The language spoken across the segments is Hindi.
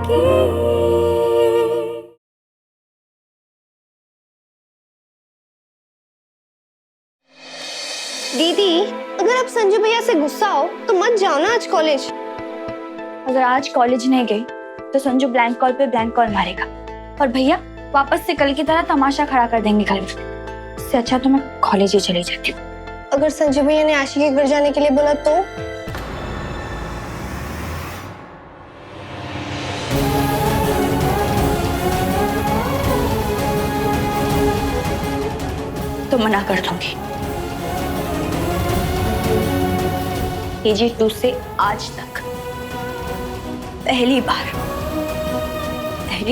दीदी, अगर आप संजू भैया से गुस्सा हो तो मत जाओ ना आज कॉलेज। अगर आज कॉलेज नहीं गई तो संजू ब्लैंक कॉल पे ब्लैंक कॉल मारेगा और भैया वापस से कल की तरह तमाशा खड़ा कर देंगे घर में। इससे अच्छा तो मैं कॉलेज ही चली जाती हूँ। अगर संजू भैया ने आशी के घर जाने के लिए बोला तो मना कर दूंगी। KG2 से आज तक पहली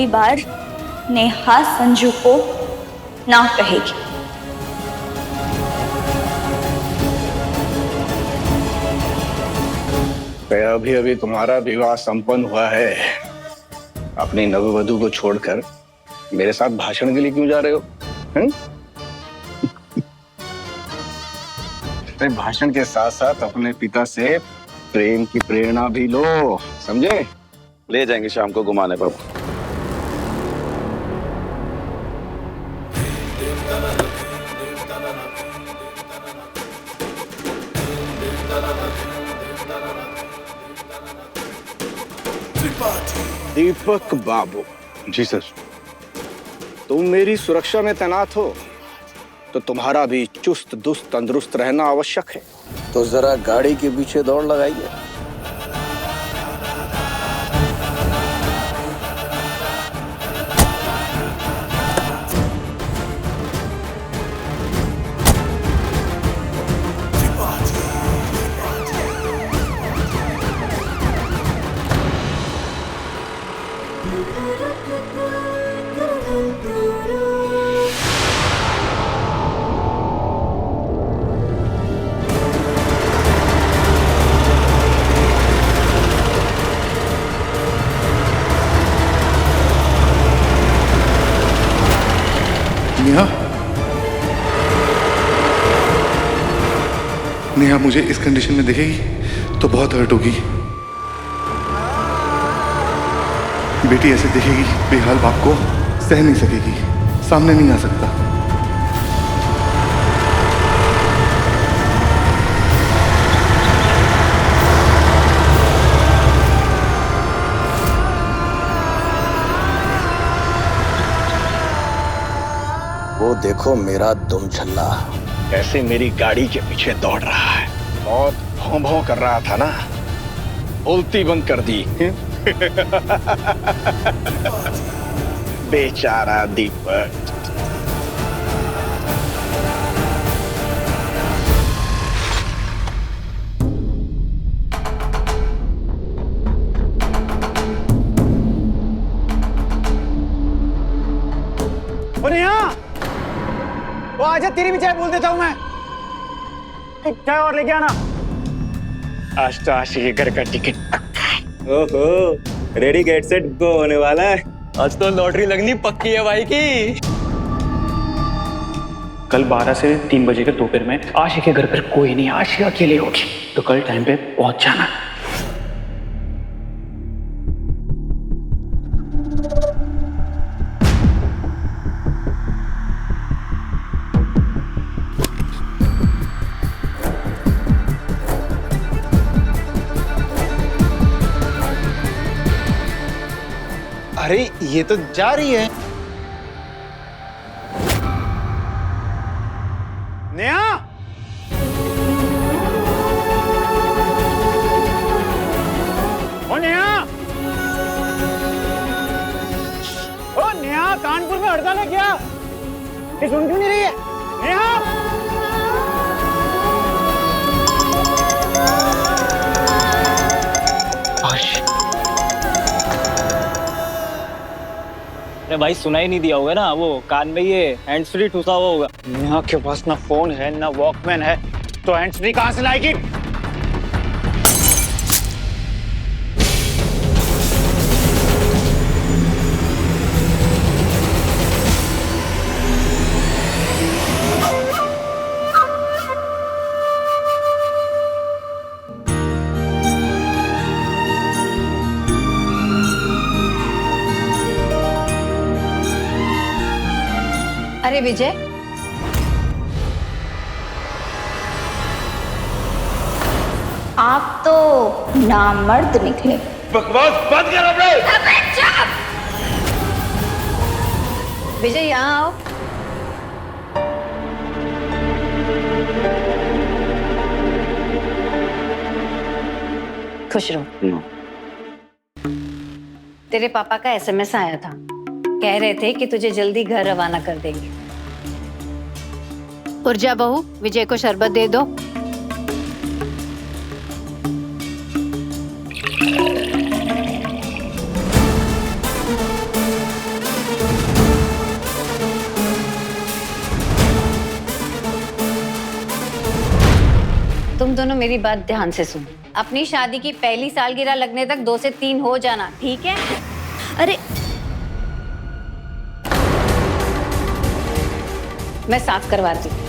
बार नेहा संजू को ना कहेगी। अभी तुम्हारा विवाह संपन्न हुआ है, अपनी नववधु को छोड़कर मेरे साथ भाषण के लिए क्यों जा रहे हो? भाषण के साथ साथ अपने पिता से प्रेम की प्रेरणा भी लो, समझे? ले जाएंगे शाम को घुमाने पर। दीपक बाबू। जी सर। तुम मेरी सुरक्षा में तैनात हो तो तुम्हारा भी चुस्त दुस्त तंदुरुस्त रहना आवश्यक है। तो जरा गाड़ी के पीछे दौड़ लगाइए। नेहा मुझे इस कंडीशन में देखेगी तो बहुत हर्ट होगी। बेटी ऐसे देखेगी बेहाल बाप को सह नहीं सकेगी, सामने नहीं आ सकता। वो देखो मेरा दुम छल्ला कैसे मेरी गाड़ी के पीछे दौड़ रहा है। बहुत भौं भौं कर रहा था ना, बोलती बंद कर दी। बेचारा दीपक। वो आजा, तेरी भी चाय बोल देता हूँ मैं। चाय और लेके आना। आज तो आशी के घर का टिकट पक्का है। ओहो, रेडी गेट सेट गो होने वाला है। आज तो लॉटरी लगनी पक्की है भाई की। कल 12 से 3 बजे के दोपहर में आशी के घर पर कोई नहीं, आशी अकेले होगी, तो कल टाइम पे पहुंच जाना। अरे ये तो जा रही है। नेहा, ओ नेहा, ओ नेहा, कानपुर में हड़ताल है क्या? ये सुन क्यों नहीं रही है? नेहा, अरे भाई सुना ही नहीं दिया होगा ना, वो कान में ये हैंड्स फ्री ठूसा हुआ होगा। नेहा के पास ना फोन है ना वॉकमैन है, तो हैंड्स फ्री कहां से लाएगी? अरे विजय, आप तो नामर्द निकले। बकवास बंद कर अपने। विजय यहाँ आओ। खुश रहो। तेरे पापा का एसएमएस आया था, कह रहे थे कि तुझे जल्दी घर रवाना कर देंगे। उर्जा बहू, विजय को शरबत दे दो। तुम दोनों मेरी बात ध्यान से सुनो। अपनी शादी की पहली सालगिरह लगने तक 2 से 3 हो जाना, ठीक है? अरे मैं साफ करवाती हूँ।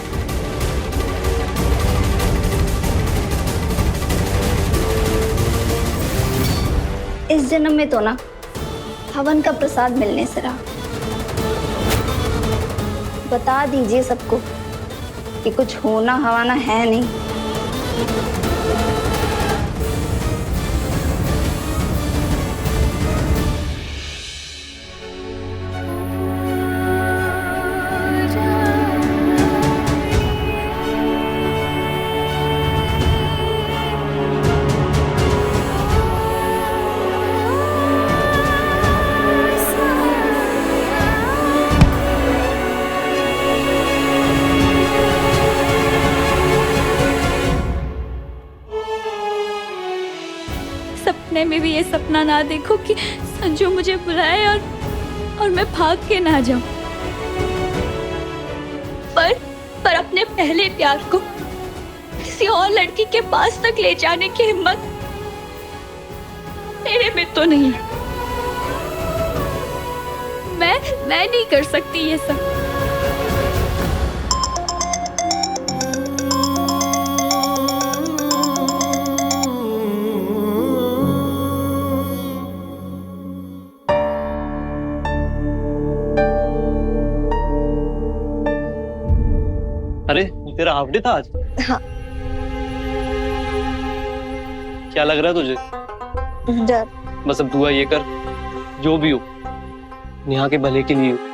इस जन्म में तो ना हवन का प्रसाद मिलने से रहा। बता दीजिए सबको कि कुछ होना हवाना है नहीं। सपने में भी ये सपना ना देखो कि संजू मुझे बुलाए और मैं भाग के ना जाऊं। पर अपने पहले प्यार को किसी और लड़की के पास तक ले जाने की हिम्मत मेरे में तो नहीं। मैं नहीं कर सकती ये सब। अरे तेरा हाफ डे था आज? हाँ। क्या लग रहा है तुझे? डर। बस अब दुआ ये कर, जो भी हो नेहा के भले के लिए हो।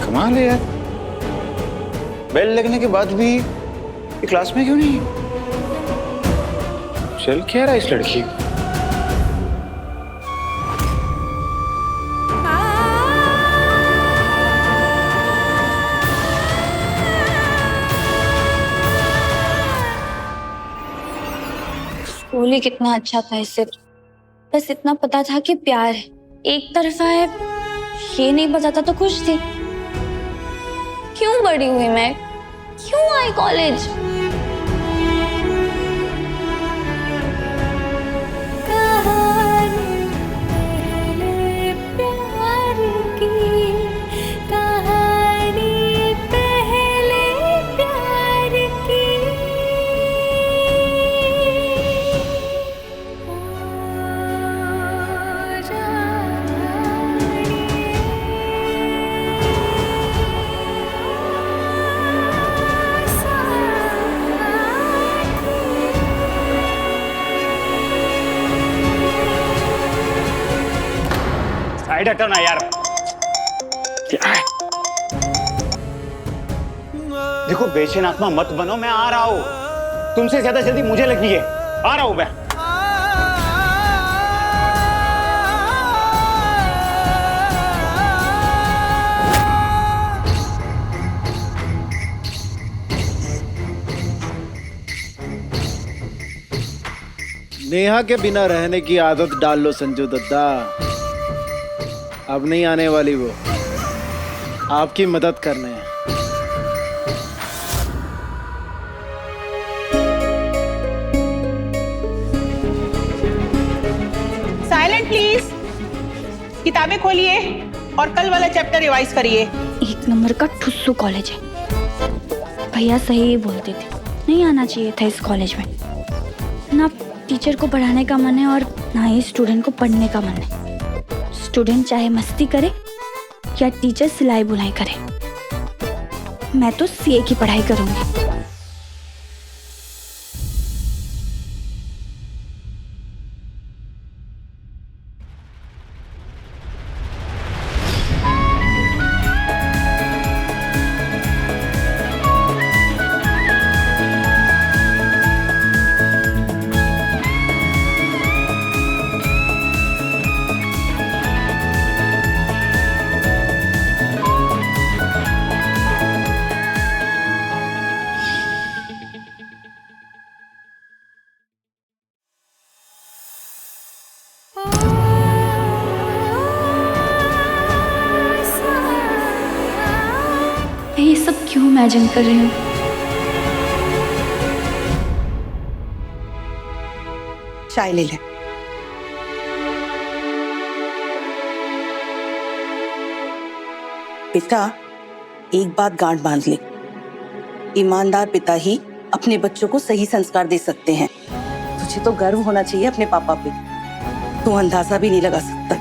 कमाल है यार, बेल लगने के बाद भी ये क्लास में क्यों नहीं? चल क्या रहा इस लड़की को? स्कूल ही कितना अच्छा था, इससे बस इतना पता था कि प्यार है, एक तरफा है, ये नहीं बताता तो खुश थी। क्यों बड़ी हुई मैं? क्यों आई कॉलेज? साइड हटो ना यार। क्या है? देखो बेचैन आत्मा मत बनो, मैं आ रहा हूँ। तुमसे ज्यादा जल्दी मुझे लगी है, आ रहा हूँ मैं। नेहा के बिना रहने की आदत डाल लो संजू दद्दा। अब नहीं आने वाली वो, आपकी मदद करने। Silent please. किताबें खोलिए और कल वाला चैप्टर रिवाइज करिए। 1 नंबर का ठुस्सू कॉलेज है। भैया सही ही बोलते थे, नहीं आना चाहिए था इस कॉलेज में। ना टीचर को पढ़ाने का मन है और ना ही स्टूडेंट को पढ़ने का मन है। स्टूडेंट चाहे मस्ती करे या टीचर सिलाई बुनाई करे, मैं तो सीए की पढ़ाई करूंगी। मैं ये सब क्यों इमेजिन कर रही हूँ? चाय ले ले। बेटा, एक बात गांठ बांध ले। ईमानदार पिता ही अपने बच्चों को सही संस्कार दे सकते हैं। तुझे तो गर्व होना चाहिए अपने पापा पे। तू अंदाजा भी नहीं लगा सकता।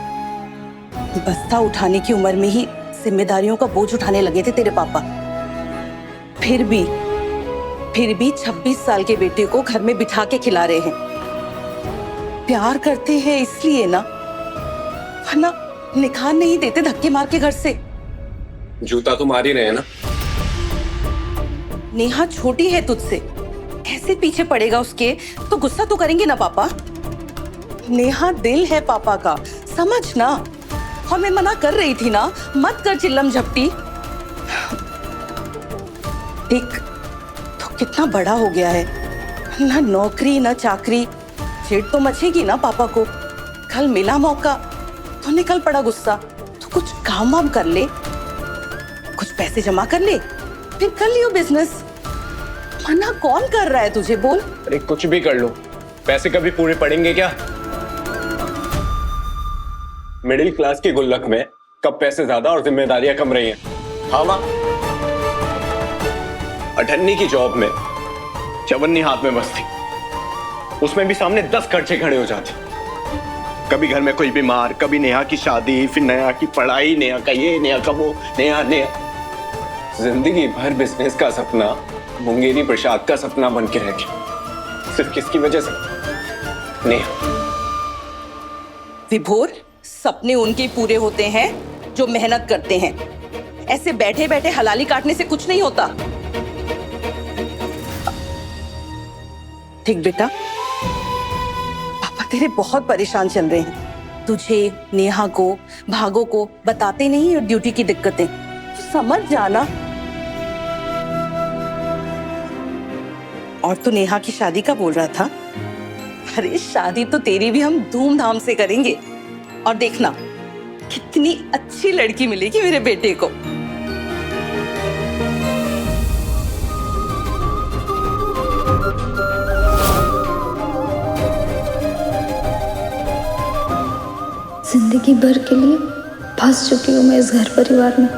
बस्ता उठाने की उम्र में ही जिम्मेदारियों का बोझ उठाने लगे थे तेरे पापा। फिर भी 26 साल के बेटे को घर में बिठा के खिला रहे हैं। प्यार करते हैं इसलिए ना, वरना निकाह नहीं देते धक्के मार के घर से। जूता तो मार ही रहे हैं ना। नेहा छोटी है तुझसे, कैसे पीछे पड़ेगा उसके? तो गुस्सा तो करेंगे ना पापा। नेहा दिल है पापा का, समझ ना। और मैं मना कर रही थी ना, मत कर चिल्लम झपटी। देख, तो कितना बड़ा हो गया है, ना नौकरी ना चाकरी। चिढ़ तो मचेगी ना पापा को। कल मिला मौका तो निकल पड़ा गुस्सा। तो कुछ काम वाम कर ले, कुछ पैसे जमा कर ले, फिर कर लियो बिजनेस। मना कौन कर रहा है तुझे, बोल। अरे कुछ भी कर लो, पैसे कभी पूरे पड़ेंगे क्या? मिडिल क्लास की गुल्लक में कब पैसे ज्यादा और जिम्मेदारियां कम रही हैं। हाँ माँ, अठन्नी की जॉब में चवन्नी हाथ में बस थी, उसमें भी सामने 10 खर्चे खड़े हो जाते। कभी घर में कोई बीमार, कभी नेहा की शादी, फिर नेहा की पढ़ाई, नेहा का ये, नेहा का वो, नेहा। जिंदगी भर बिजनेस का सपना मुंगेरी प्रसाद का सपना बन के रह गया। सिर्फ किसकी वजह से? नेहा। विभोर, सपने उनके पूरे होते हैं जो मेहनत करते हैं। ऐसे बैठे बैठे हलाली काटने से कुछ नहीं होता। ठीक बेटा, पापा तेरे बहुत परेशान चल रहे हैं। तुझे, नेहा को, भागो को बताते नहीं और ड्यूटी की दिक्कतें। समझ जाना। और तू नेहा की शादी का बोल रहा था? अरे शादी तो तेरी भी हम धूमधाम से करेंगे। और देखना कितनी अच्छी लड़की मिलेगी मेरे बेटे को। जिंदगी भर के लिए फंस चुकी हूँ मैं इस घर परिवार में।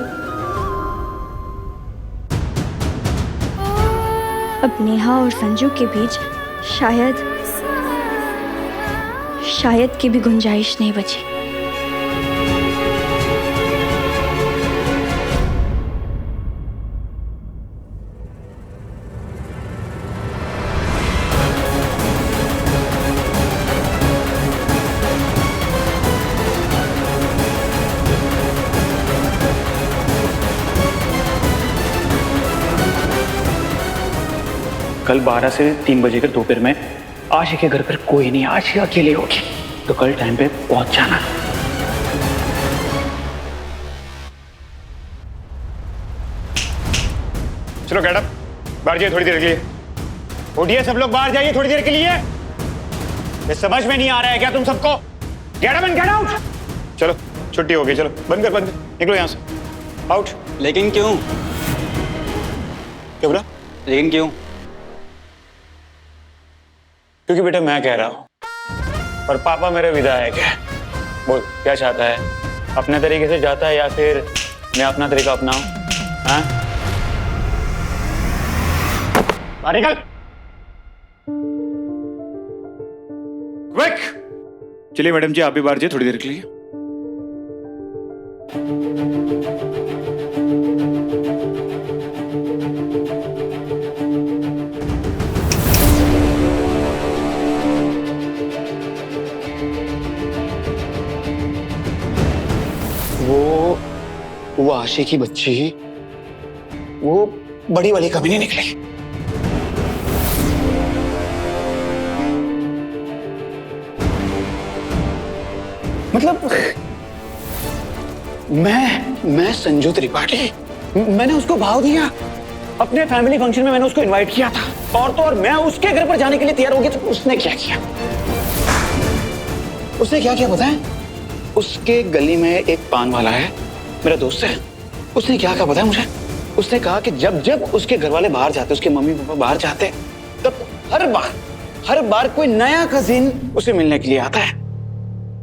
अब नेहा और संजू के बीच शायद की भी गुंजाइश नहीं बची। कल 12 से 3 बजे के दोपहर में आशी के घर पर कोई नहीं, आशी अकेले होगी, तो कल टाइम पे पहुंच जाना। चलो गेट अप, बाहर जाइए थोड़ी देर के लिए। उठिए सब लोग, बाहर जाइए थोड़ी देर के लिए। ये समझ में नहीं आ रहा है क्या तुम सबको? Get up and get out. चलो छुट्टी हो गई, चलो बंद कर, निकलो यहाँ से, आउट। लेकिन क्यों? क्या बोला? लेकिन क्यों? क्योंकि बेटा मैं कह रहा हूँ और पापा मेरे विधायक है। बोल क्या चाहता है? अपने तरीके से जाता है या फिर मैं अपना तरीका अपनाऊं? हाँ? बाहर निकल। क्विक। चलिए मैडम जी आप भी बाहर जाइए थोड़ी देर के लिए। वो आशी की बच्ची वो बड़ी वाली कभी नहीं निकली। मतलब मैं संजू त्रिपाठी, मैंने उसको भाव दिया। अपने फैमिली फंक्शन में मैंने उसको इनवाइट किया था और तो और मैं उसके घर पर जाने के लिए तैयार हो गया। तो उसने क्या किया? उसने क्या किया पता है? उसके गली में एक पान वाला है, मेरा दोस्त है। उसने क्या कहा पता है मुझे? उसने कहा कि जब जब उसके घर वाले बाहर जाते, उसके मम्मी पापा बाहर जाते, तब हर बार कोई नया कजिन उसे मिलने के लिए आता है।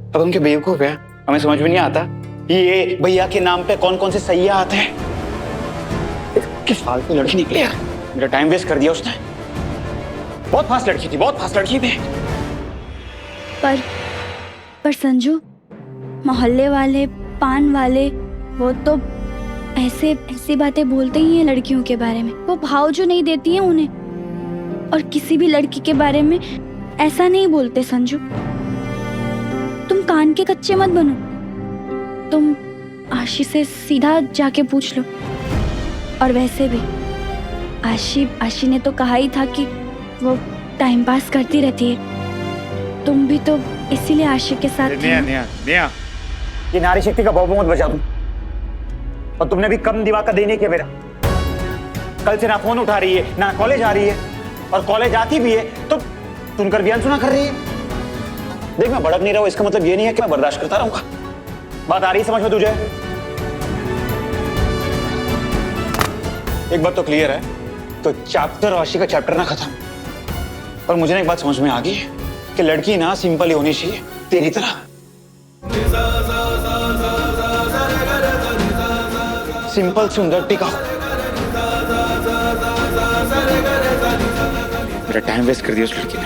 अब हम क्या बेवकूफ है? हमें समझ में नहीं आता कि ये भैया के नाम पे कौन कौन से सैया आते हैं। किस फालतू लड़की निकली यार, मेरा टाइम वेस्ट कर दिया उसने। बहुत फास्ट लड़की थी, बहुत फास्ट लड़की थी। पर संजू, मोहल्ले वाले, पान वाले, वो तो ऐसी बातें बोलते ही हैं लड़कियों के बारे में। वो भाव जो नहीं देती हैं उन्हें, और किसी भी लड़की के बारे में ऐसा नहीं बोलते। संजू तुम कान के कच्चे मत बनो, तुम आशी से सीधा जाके पूछ लो। और वैसे भी आशी ने तो कहा ही था कि वो टाइम पास करती रहती है। तुम भी तो इसीलिए आशी के साथ निया, ये नारी शक्ति का भाव मत बजा तुम। और तुमने भी कम दिमाग का देने किया मेरा। कल से ना फोन उठा रही है ना कॉलेज आ रही है, और कॉलेज आती भी है तो सुनकर भी अनसुना कर रही है। देख मैं भड़क नहीं रहा हूं, इसका मतलब ये नहीं है कि मैं बर्दाश्त करता रहूंगा। बात आ रही है समझ में तुझे? एक बात तो क्लियर है, तो चैप्टर आशी का चैप्टर ना खत्म। पर मुझे ना एक बात समझ में आ गई कि लड़की ना सिंपल ही होनी चाहिए तेरी तरह। सिंपल सुंदर टिकाऊ। मेरा टाइम वेस्ट कर दिया उस लड़की ने।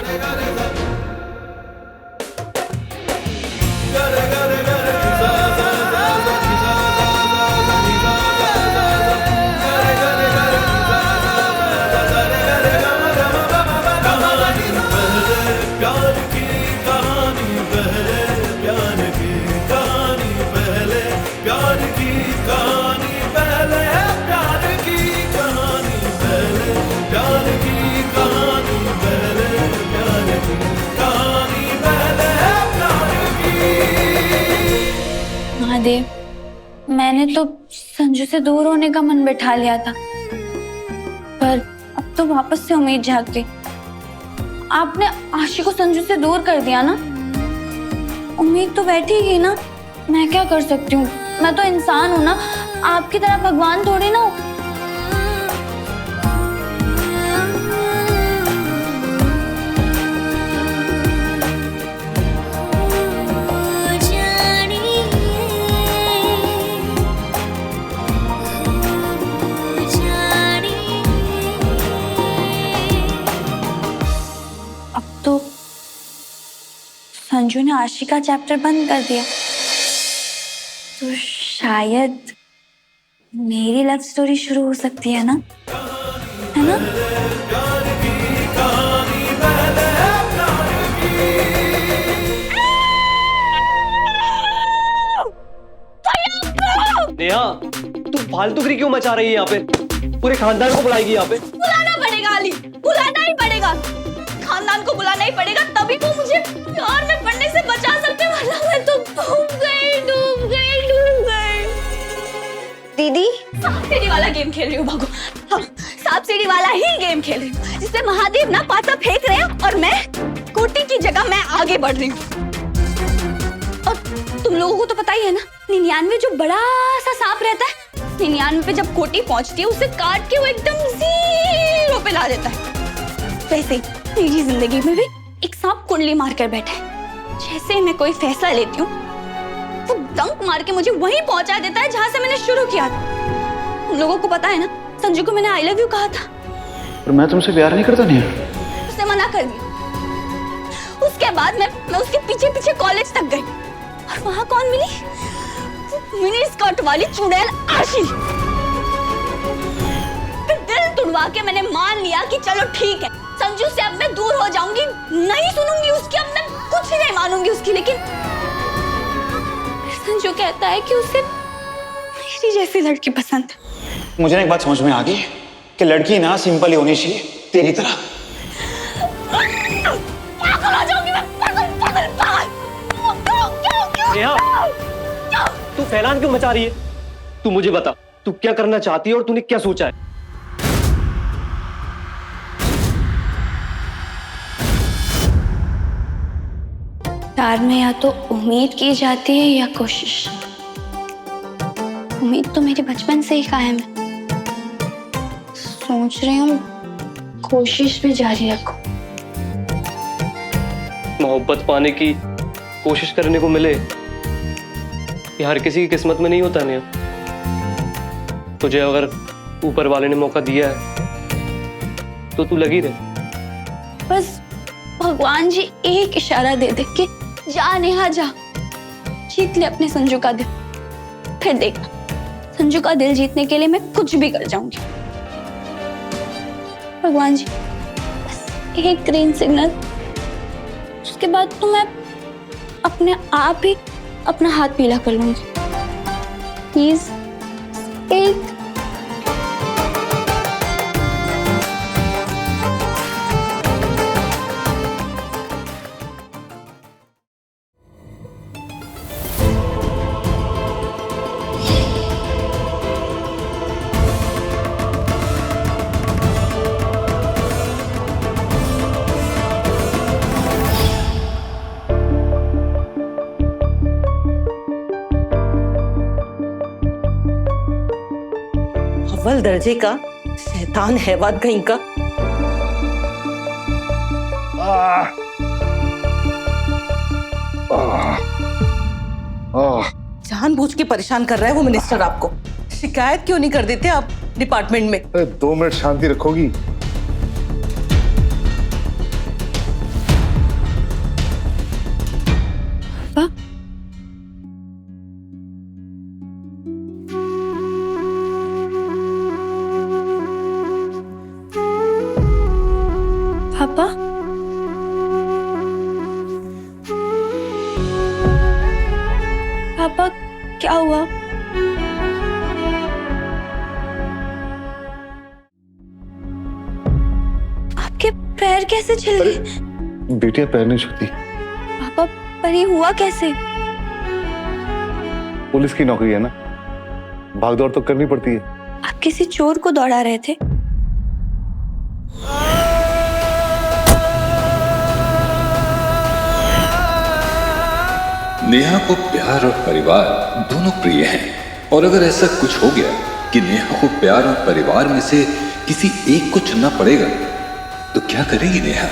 महादेव, मैंने तो संजू से दूर होने का मन बैठा लिया था, पर अब तो वापस से उम्मीद जाग गई। आपने आशी को संजू से दूर कर दिया ना, उम्मीद तो बैठी गई ना। मैं क्या कर सकती हूँ? मैं तो इंसान हूँ ना, आपकी तरह भगवान थोड़ी ना हूँ। संजू ने आशी का चैप्टर बंद कर दिया, तो शायद मेरी लव स्टोरी शुरू हो सकती है ना, है ना? नेहा, तू फालतूगिरी क्यों मचा रही है यहाँ पे? पूरे खानदान को बुलाएगी यहाँ पे? बुलाना पड़ेगा अली, बुलाना ही पड़ेगा। खानदान को बुलाना ही पड़ेगा, तभी वो मुझे प्यार में पड़ने से बचा सकते, वरना मैं तो डूब गई। दीदी सांप सीढ़ी वाला गेम खेल रही हूँ, भागो। हाँ, सांप सीढ़ी वाला ही गेम खेल रही हूँ, जिसमें महादेव ना पासा फेंक रहे हैं और मैं कोटी की जगह मैं आगे बढ़ रही हूँ। और तुम लोगों को तो पता ही है ना, 99 जो बड़ा सा सांप रहता है, 99 पे जब कोटी पहुंचती है उसे काट के वो एकदम 0 पे ला देता है। वैसे ही मेरी जिंदगी में भी एक सांप कुंडली मारकर बैठा है। जैसे मैं कोई फैसला लेती हूँ वो डंक मार के मुझे वहीं पहुंचा देता है जहां से मैंने शुरू किया था। तुम लोगों को पता है ना, संजू को मैंने आई लव यू कहा था। पर मैं तुमसे प्यार नहीं करता नहीं। उसने मना कर दिया। उसके बाद मैं उसके पीछे पीछे कॉलेज तक गई और वहां कौन मिली? मिनी स्कर्ट वाली चुड़ैल आशी। फिर दिल तुड़वा के मैंने मान लिया कि चलो ठीक है, संजू से अब मैं दूर हो जाऊंगी, नहीं सुनूंगी उसकी, अब मैं कुछ नहीं मानूंगी उसकी। लेकिन संजू कहता है कि उसे मेरी जैसी लड़की पसंद है। मुझे ना एक बात समझ में आ गई कि लड़की ना सिंपल ही होनी चाहिए, तेरी तरह। पागल हो जाऊंगी मैं, पागल। नेहा, तू फैलान क्यों मचा रही है? तू मुझे बता, तू क्या करना चाहती है और तूने क्या सोचा है? प्यार में या तो उम्मीद की जाती है या कोशिश। उम्मीद तो मेरे बचपन से ही कायम है। सोच रही हूँ कोशिश भी जारी रखूं। मोहब्बत पाने की कोशिश करने को मिले ये हर किसी की किस्मत में नहीं होता। नहीं, तुझे अगर ऊपर वाले ने मौका दिया है तो तू लगी रहे। बस भगवान जी एक इशारा दे दे कि जा नेहा जा, जीत ले अपने संजू का दिल। फिर देखना, संजू का दिल जीतने के लिए मैं कुछ भी कर जाऊंगी। भगवान जी बस एक ग्रीन सिग्नल, उसके बाद तो मैं अपने आप ही अपना हाथ पीला कर लूंगी। प्लीज एक। अव्वल दर्जे का शैतान हैवान कहीं का। जानबूझ के परेशान कर रहा है वो मिनिस्टर आपको। शिकायत क्यों नहीं कर देते आप डिपार्टमेंट में? 2 मिनट शांति रखोगी? पापा, पापा क्या हुआ? आपके पैर कैसे छिल गए? बेटियां पैर नहीं छूती। पापा पर ये हुआ कैसे? पुलिस की नौकरी है ना, भागदौड़ तो करनी पड़ती है। आप किसी चोर को दौड़ा रहे थे? नेहा को प्यार और परिवार दोनों प्रिय हैं, और अगर ऐसा कुछ हो गया कि नेहा को प्यार और परिवार में से किसी एक को चुनना पड़ेगा तो क्या करेगी नेहा?